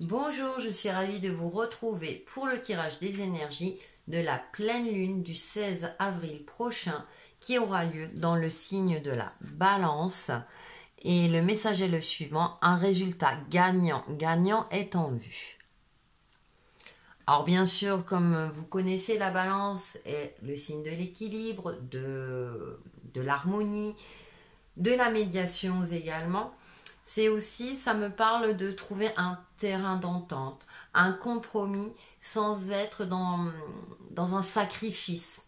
Bonjour, je suis ravie de vous retrouver pour le tirage des énergies de la pleine lune du 16 avril prochain qui aura lieu dans le signe de la Balance. Et le message est le suivant, un résultat gagnant est en vue. Alors bien sûr, comme vous connaissez, la Balance est le signe de l'équilibre, de l'harmonie, de la médiation également. C'est aussi, ça me parle de trouver un terrain d'entente, un compromis sans être dans un sacrifice.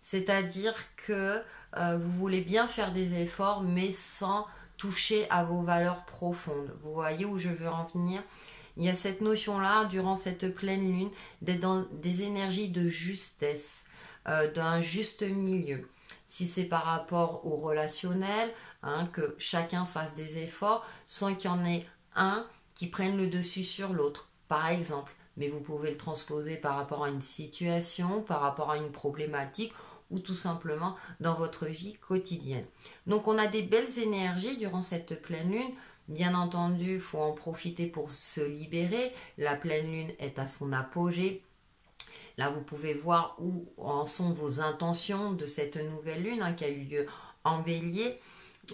C'est-à-dire que vous voulez bien faire des efforts, mais sans toucher à vos valeurs profondes. Vous voyez où je veux en venir? Il y a cette notion-là, durant cette pleine lune, d'être dans des énergies de justesse, d'un juste milieu. Si c'est par rapport au relationnel, que chacun fasse des efforts sans qu'il y en ait un qui prenne le dessus sur l'autre, par exemple. Mais vous pouvez le transposer par rapport à une situation, par rapport à une problématique ou tout simplement dans votre vie quotidienne. Donc on a des belles énergies durant cette pleine lune. Bien entendu, il faut en profiter pour se libérer. La pleine lune est à son apogée. Là, vous pouvez voir où en sont vos intentions de cette nouvelle lune qui a eu lieu en bélier.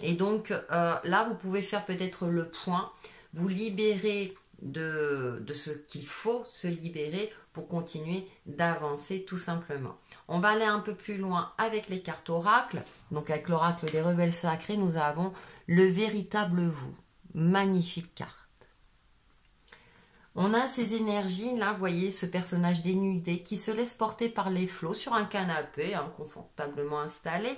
Et donc là, vous pouvez faire peut-être le point, vous libérer de ce qu'il faut se libérer pour continuer d'avancer tout simplement. On va aller un peu plus loin avec les cartes oracles. Donc avec l'oracle des rebelles sacrés, nous avons le véritable vous. Magnifique carte. On a ces énergies, là, vous voyez, ce personnage dénudé qui se laisse porter par les flots sur un canapé, confortablement installé.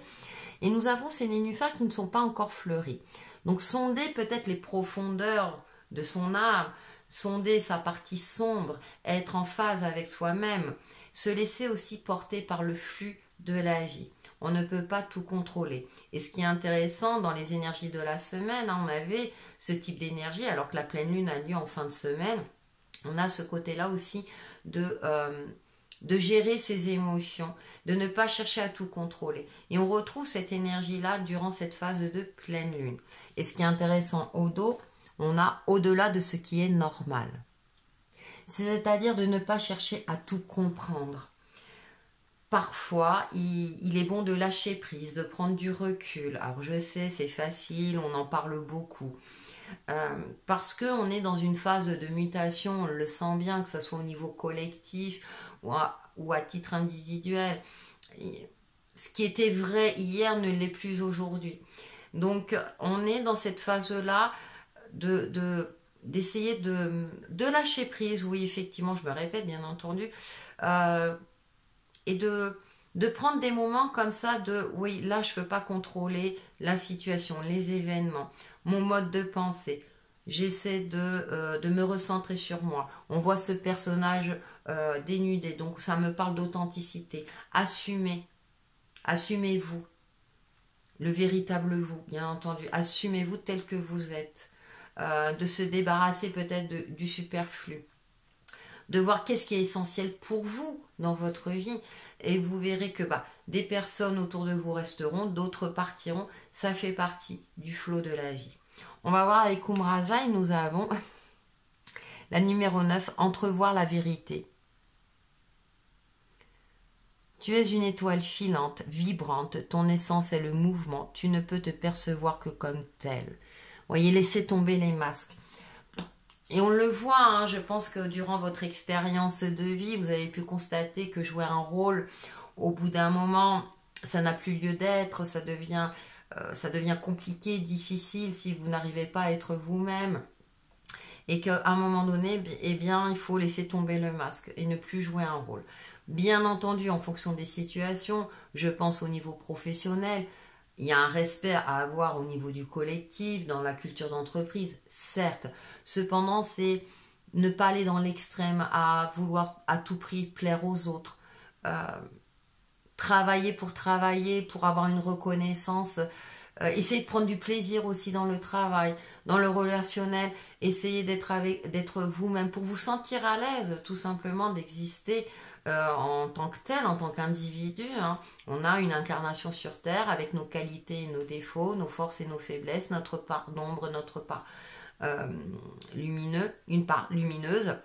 Et nous avons ces nénuphars qui ne sont pas encore fleuris. Donc sonder peut-être les profondeurs de son âme, sonder sa partie sombre, être en phase avec soi-même, se laisser aussi porter par le flux de la vie. On ne peut pas tout contrôler. Et ce qui est intéressant dans les énergies de la semaine, on avait ce type d'énergie, alors que la pleine lune a lieu en fin de semaine, on a ce côté-là aussi de gérer ses émotions, de ne pas chercher à tout contrôler. Et on retrouve cette énergie-là durant cette phase de pleine lune. Et ce qui est intéressant au dos, on a au-delà de ce qui est normal. C'est-à-dire de ne pas chercher à tout comprendre. Parfois, il est bon de lâcher prise, de prendre du recul. Alors je sais, c'est facile, on en parle beaucoup. Parce qu'on est dans une phase de mutation, on le sent bien, que ce soit au niveau collectif ou à titre individuel. Ce qui était vrai hier ne l'est plus aujourd'hui. Donc on est dans cette phase-là d'essayer de lâcher prise, oui effectivement je me répète bien entendu, et de prendre des moments comme ça de oui là je ne peux pas contrôler la situation, les événements, mon mode de pensée. J'essaie de me recentrer sur moi. On voit ce personnage dénudé, donc ça me parle d'authenticité. Assumez-vous, le véritable vous, bien entendu. Assumez-vous tel que vous êtes. De se débarrasser peut-être du superflu. De voir qu'est-ce qui est essentiel pour vous dans votre vie. Et vous verrez que des personnes autour de vous resteront, d'autres partiront. Ça fait partie du flot de la vie. On va voir avec Umraza et nous avons la numéro 9, entrevoir la vérité. Tu es une étoile filante, vibrante, ton essence est le mouvement, tu ne peux te percevoir que comme tel. Voyez, laissez tomber les masques. Et on le voit, je pense que durant votre expérience de vie, vous avez pu constater que jouer un rôle, au bout d'un moment, ça n'a plus lieu d'être, ça devient compliqué, difficile si vous n'arrivez pas à être vous-même. Et qu'à un moment donné, eh bien, il faut laisser tomber le masque et ne plus jouer un rôle. Bien entendu, en fonction des situations, je pense au niveau professionnel, il y a un respect à avoir au niveau du collectif, dans la culture d'entreprise, certes. Cependant, c'est ne pas aller dans l'extrême à vouloir à tout prix plaire aux autres. Travailler pour avoir une reconnaissance. Essayez de prendre du plaisir aussi dans le travail, dans le relationnel. Essayez d'être vous-même pour vous sentir à l'aise, tout simplement, d'exister en tant que tel, en tant qu'individu. On a une incarnation sur Terre avec nos qualités et nos défauts, nos forces et nos faiblesses, notre part d'ombre, notre part une part lumineuse.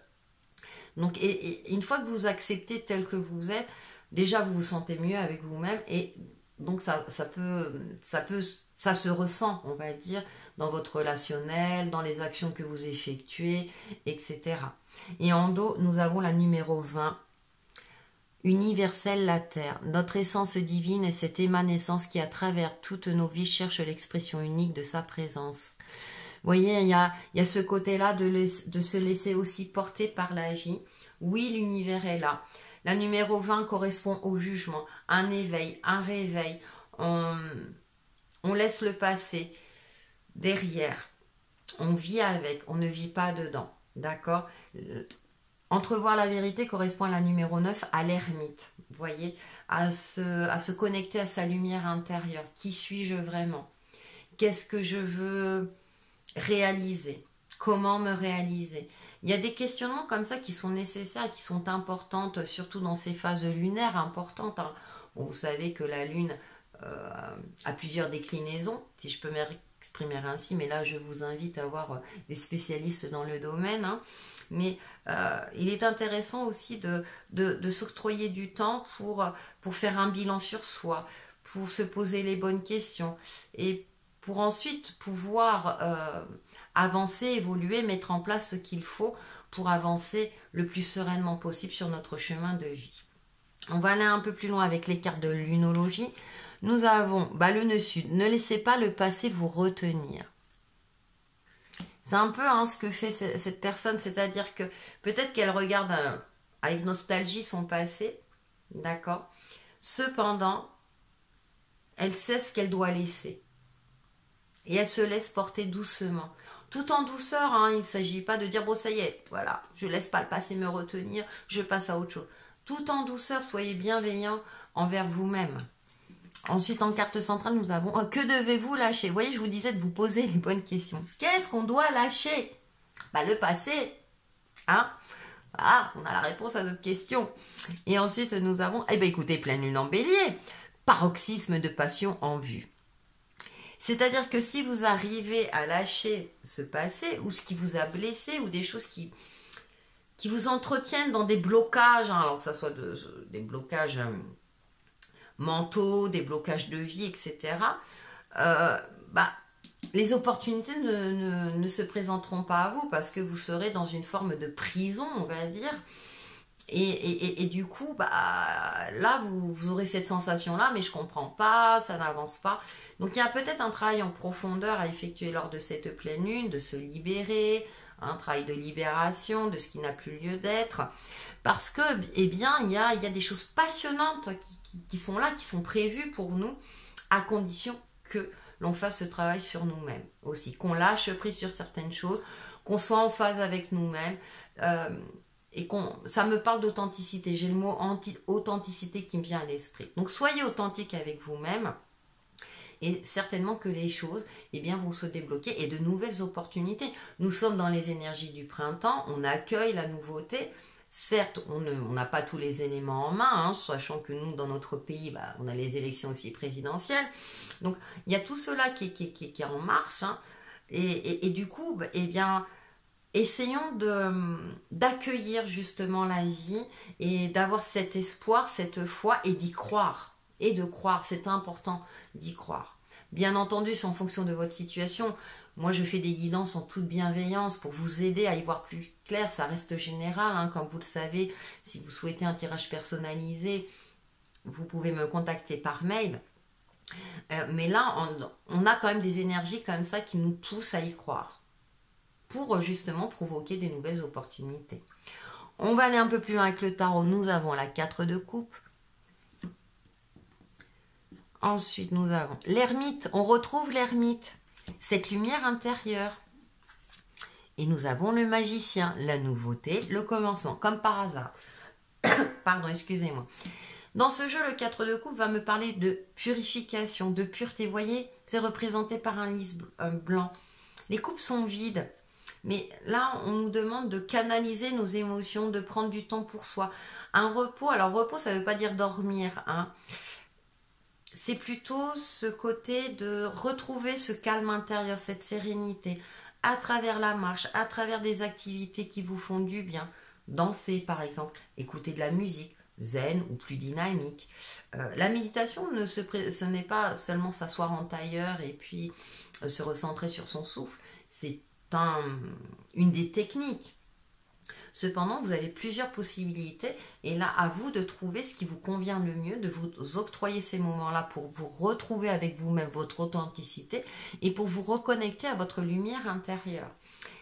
Donc, et une fois que vous acceptez tel que vous êtes, déjà vous vous sentez mieux avec vous-même et donc ça se ressent, on va dire, dans votre relationnel, dans les actions que vous effectuez, etc. Et en dos, nous avons la numéro 20, universelle la terre. Notre essence divine est cette émanescence qui, à travers toutes nos vies, cherche l'expression unique de sa présence. Vous voyez, il y a ce côté-là de se laisser aussi porter par la vie. Oui, l'univers est là. La numéro 20 correspond au jugement, un éveil, un réveil. On laisse le passé derrière. On vit avec, on ne vit pas dedans. D'accord ? Entrevoir la vérité correspond à la numéro 9, à l'ermite. Vous voyez ? À se connecter à sa lumière intérieure. Qui suis-je vraiment ? Qu'est-ce que je veux réaliser? Comment me réaliser? Il y a des questionnements comme ça qui sont nécessaires et qui sont importantes, surtout dans ces phases lunaires importantes. Hein. Bon, vous savez que la Lune a plusieurs déclinaisons, si je peux m'exprimer ainsi, mais là je vous invite à voir des spécialistes dans le domaine. Hein. Mais il est intéressant aussi de s'octroyer du temps pour faire un bilan sur soi, pour se poser les bonnes questions et pour ensuite pouvoir avancer, évoluer, mettre en place ce qu'il faut pour avancer le plus sereinement possible sur notre chemin de vie. On va aller un peu plus loin avec les cartes de lunologie. Nous avons le nœud sud. Ne laissez pas le passé vous retenir. C'est un peu ce que fait cette personne, c'est-à-dire que peut-être qu'elle regarde avec nostalgie son passé, d'accord. Cependant, elle sait ce qu'elle doit laisser. Et elle se laisse porter doucement. Tout en douceur, il ne s'agit pas de dire, bon ça y est, voilà, je ne laisse pas le passé me retenir, je passe à autre chose. Tout en douceur, soyez bienveillant envers vous-même. Ensuite, en carte centrale, nous avons que devez-vous lâcher? Vous voyez, je vous disais de vous poser les bonnes questions. Qu'est-ce qu'on doit lâcher? Le passé. Voilà, on a la réponse à notre question. Et ensuite, nous avons, écoutez, pleine lune en bélier, paroxysme de passion en vue. C'est-à-dire que si vous arrivez à lâcher ce passé, ou ce qui vous a blessé, ou des choses qui vous entretiennent dans des blocages, alors que ce soit des blocages mentaux, des blocages de vie, etc., les opportunités ne se présenteront pas à vous parce que vous serez dans une forme de prison, on va dire. Et du coup, là, vous aurez cette sensation-là, mais je comprends pas, ça n'avance pas. Donc, il y a peut-être un travail en profondeur à effectuer lors de cette pleine lune, de se libérer, un travail de libération de ce qui n'a plus lieu d'être. Parce que, il y a des choses passionnantes qui sont là, qui sont prévues pour nous, à condition que l'on fasse ce travail sur nous-mêmes aussi. Qu'on lâche prise sur certaines choses, qu'on soit en phase avec nous-mêmes, et ça me parle d'authenticité. J'ai le mot authenticité qui me vient à l'esprit. Donc soyez authentique avec vous-même et certainement que les choses vont se débloquer et de nouvelles opportunités. Nous sommes dans les énergies du printemps, on accueille la nouveauté. Certes, on n'a pas tous les éléments en main, sachant que nous, dans notre pays, on a les élections aussi présidentielles. Donc, il y a tout cela qui est en marche. Et du coup, essayons d'accueillir justement la vie et d'avoir cet espoir, cette foi et d'y croire. Et de croire, c'est important d'y croire. Bien entendu, c'est en fonction de votre situation. Moi, je fais des guidances en toute bienveillance pour vous aider à y voir plus clair. Ça reste général, comme vous le savez. Si vous souhaitez un tirage personnalisé, vous pouvez me contacter par mail. Mais là, on a quand même des énergies comme ça qui nous poussent à y croire pour justement provoquer des nouvelles opportunités. On va aller un peu plus loin avec le tarot. Nous avons la 4 de coupe. Ensuite, nous avons l'ermite. On retrouve l'ermite, cette lumière intérieure. Et nous avons le magicien, la nouveauté, le commencement, comme par hasard. Pardon, excusez-moi. Dans ce jeu, le 4 de coupe va me parler de purification, de pureté. Vous voyez, c'est représenté par un lys blanc. Les coupes sont vides. Mais là, on nous demande de canaliser nos émotions, de prendre du temps pour soi. Un repos, alors repos, ça ne veut pas dire dormir, C'est plutôt ce côté de retrouver ce calme intérieur, cette sérénité. à travers la marche, à travers des activités qui vous font du bien. Danser par exemple, écouter de la musique, zen ou plus dynamique. La méditation, ce n'est pas seulement s'asseoir en tailleur et puis se recentrer sur son souffle. C'est une des techniques. Cependant, vous avez plusieurs possibilités et là, à vous de trouver ce qui vous convient le mieux, de vous octroyer ces moments-là pour vous retrouver avec vous-même votre authenticité et pour vous reconnecter à votre lumière intérieure.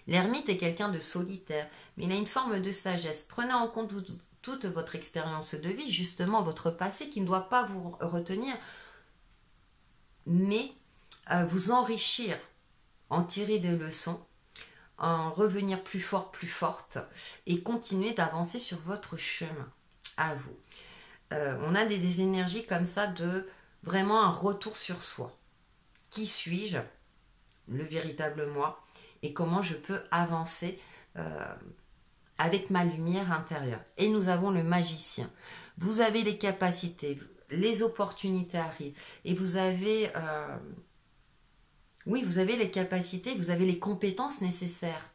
L'ermite est quelqu'un de solitaire, mais il a une forme de sagesse. Prenez en compte toute votre expérience de vie, justement votre passé qui ne doit pas vous retenir, mais vous enrichir, en tirer des leçons, en revenir plus fort, plus forte et continuer d'avancer sur votre chemin à vous. On a des énergies comme ça de vraiment un retour sur soi. Qui suis-je? Le véritable moi. Et comment je peux avancer avec ma lumière intérieure. Et nous avons le magicien. Vous avez les capacités, les opportunités arrivent. Et vous avez... oui, vous avez les capacités, vous avez les compétences nécessaires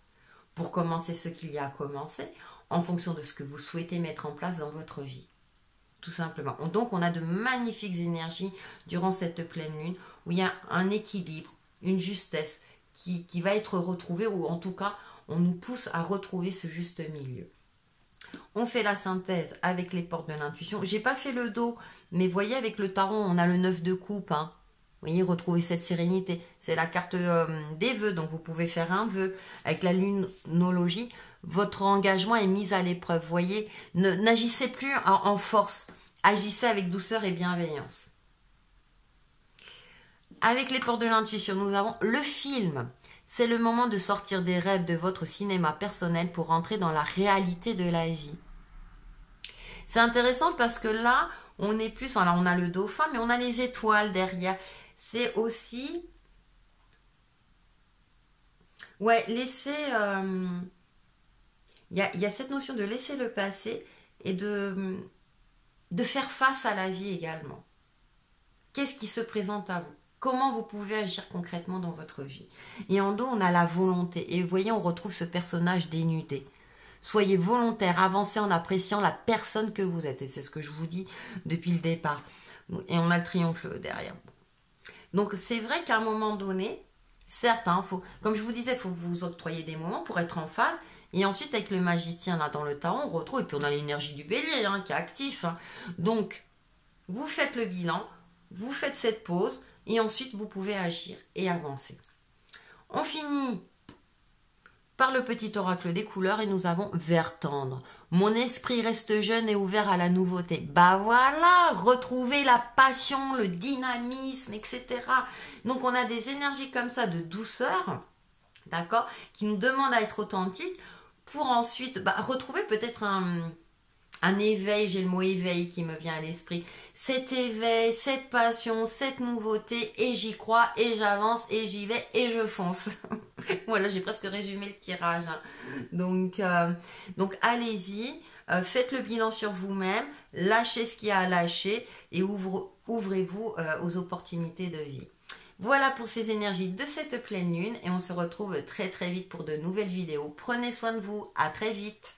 pour commencer ce qu'il y a à commencer en fonction de ce que vous souhaitez mettre en place dans votre vie. Tout simplement. Donc, on a de magnifiques énergies durant cette pleine lune où il y a un équilibre, une justesse qui va être retrouvée, ou en tout cas, on nous pousse à retrouver ce juste milieu. On fait la synthèse avec les portes de l'intuition. J'ai pas fait le dos, mais voyez, avec le tarot, on a le 9 de coupe, hein. Vous voyez, retrouvez cette sérénité. C'est la carte des vœux, donc vous pouvez faire un vœu. Avec la lunologie, votre engagement est mis à l'épreuve. Vous voyez, n'agissez plus en force. Agissez avec douceur et bienveillance. Avec les portes de l'intuition, nous avons le film. C'est le moment de sortir des rêves de votre cinéma personnel pour entrer dans la réalité de la vie. C'est intéressant parce que là, on est plus... Alors, on a le dauphin, mais on a les étoiles derrière. C'est aussi... Ouais, laisser... Il y a cette notion de laisser le passé et de faire face à la vie également. Qu'est-ce qui se présente à vous? Comment vous pouvez agir concrètement dans votre vie? Et en dos, on a la volonté. Et vous voyez, on retrouve ce personnage dénudé. Soyez volontaire, avancez en appréciant la personne que vous êtes. Et c'est ce que je vous dis depuis le départ. Et on a le triomphe derrière. Donc c'est vrai qu'à un moment donné, certes, hein, comme je vous disais, il faut vous octroyer des moments pour être en phase. Et ensuite, avec le magicien là dans le tarot, on retrouve, et puis on a l'énergie du bélier hein, qui est actif. Hein. Donc, vous faites le bilan, vous faites cette pause, et ensuite vous pouvez agir et avancer. On finit par le petit oracle des couleurs et nous avons vert tendre. Mon esprit reste jeune et ouvert à la nouveauté. Bah voilà, retrouver la passion, le dynamisme, etc. Donc on a des énergies comme ça de douceur, d'accord, qui nous demandent à être authentiques pour ensuite retrouver peut-être un éveil, j'ai le mot éveil qui me vient à l'esprit. Cet éveil, cette passion, cette nouveauté, et j'y crois, et j'avance, et j'y vais, et je fonce. Voilà, j'ai presque résumé le tirage. Hein. Donc allez-y, faites le bilan sur vous-même, lâchez ce qu'il y a à lâcher, et ouvrez-vous aux opportunités de vie. Voilà pour ces énergies de cette pleine lune, et on se retrouve très très vite pour de nouvelles vidéos. Prenez soin de vous, à très vite.